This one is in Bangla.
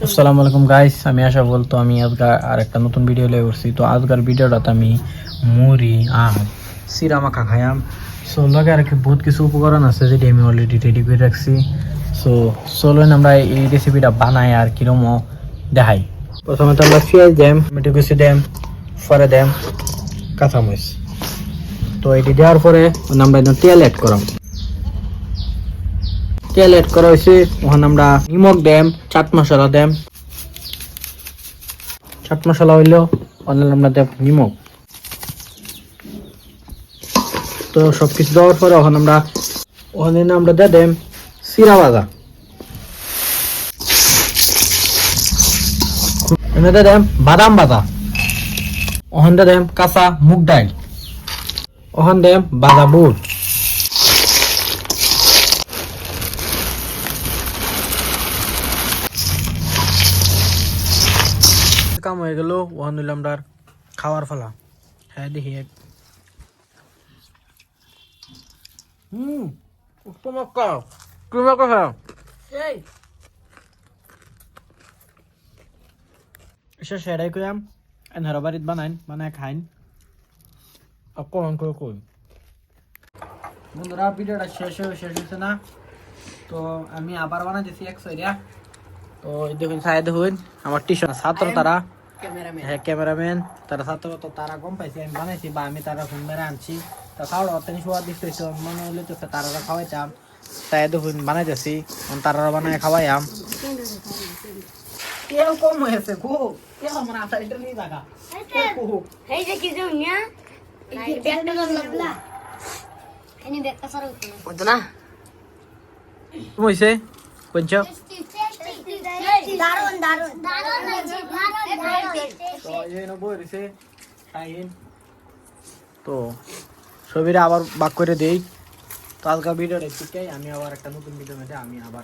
আসসালামু আলাইকুম গাইস, আমি আশা বলতো আমি আজকে আর একটা নতুন ভিডিও লয়ে উঠছি। তো আজকের ভিডিওটাতে আমি মুড়ি আর সিরা মাখা খাইয়াম। সো লগে আর কি বহুত কিছু উপকরণ আছে যেটি আমি অলরেডি রেডি করে রাখছি। সো চলুন আমরা এই রেসিপিটা বানাই আর কিরম দেখাই। প্রথমে তো আমরা পেঁয়াজ দেম, টমেটো কুচি দেম, পরে দেম কাঁচামরিচ। তো এটি দেওয়ার পরে আমরা তেল অ্যাড করাম। তেল অ্যাড করা হয়েছে, ওখানে আমরা নিমক দেম, চাট মশলা দেম। চাট মশলা হইলেও অনলাইন আমরা দেব নিমক। তো সবকিছু দেওয়ার পরে ওখানে আমরা দেম সিরা ভাজা, এনে দেম বাদাম ভাজা, ওখানে দেম কাঁচা মুগ ডাল, ওখানে দেম ভাজা বুট। কাম হয়ে গেল, ওখানে হইলে আমরা খাওয়ার ফেলা। হ্যাঁ দেখি উপমক্কা তুমি কথা এসে সেরাই কইয়াম এনারা বাড়িত বানায় খাইন। কই বন্ধুরা, ভিডিওটা শেষ হয়েছে না? তো আমি আবার বানাইতেছি এক সরিয়া। তো দেখুন সাই দেখুন আমার টিউশন ছাত্র তারা, হ্যাঁ ক্যামেরাম্যান তারা ছাত্র, তো তারা কম পাইছে আমি বানাইছি বা আমি তারা ফোন মেরে আনছি। তো খাওয়া অত্যন্ত স্বাদিষ্ট হয়েছে, মনে হলে তো তারা খাওয়াইতাম। তাই দেখুন বানাইতেছি, তারা বানায় খাওয়াইয়াম। কেউ কম হয়েছে গো, কেউ আমার আশা এটা নিয়ে থাকা এই যে কি জমিয়া এই ব্যাগটা লাগলা এনি ব্যাগটা সারা হতো না হইছে কোনছ। দারুন দারুন দারুন লাগছে তো এই নবো হইছে খাইন। তো ছবিটা আবার বাক করে দেই। তো আজকে ভিডিওটা এটুকুই, আমি আবার একটা নতুন ভিডিও মধ্যে আমি আবার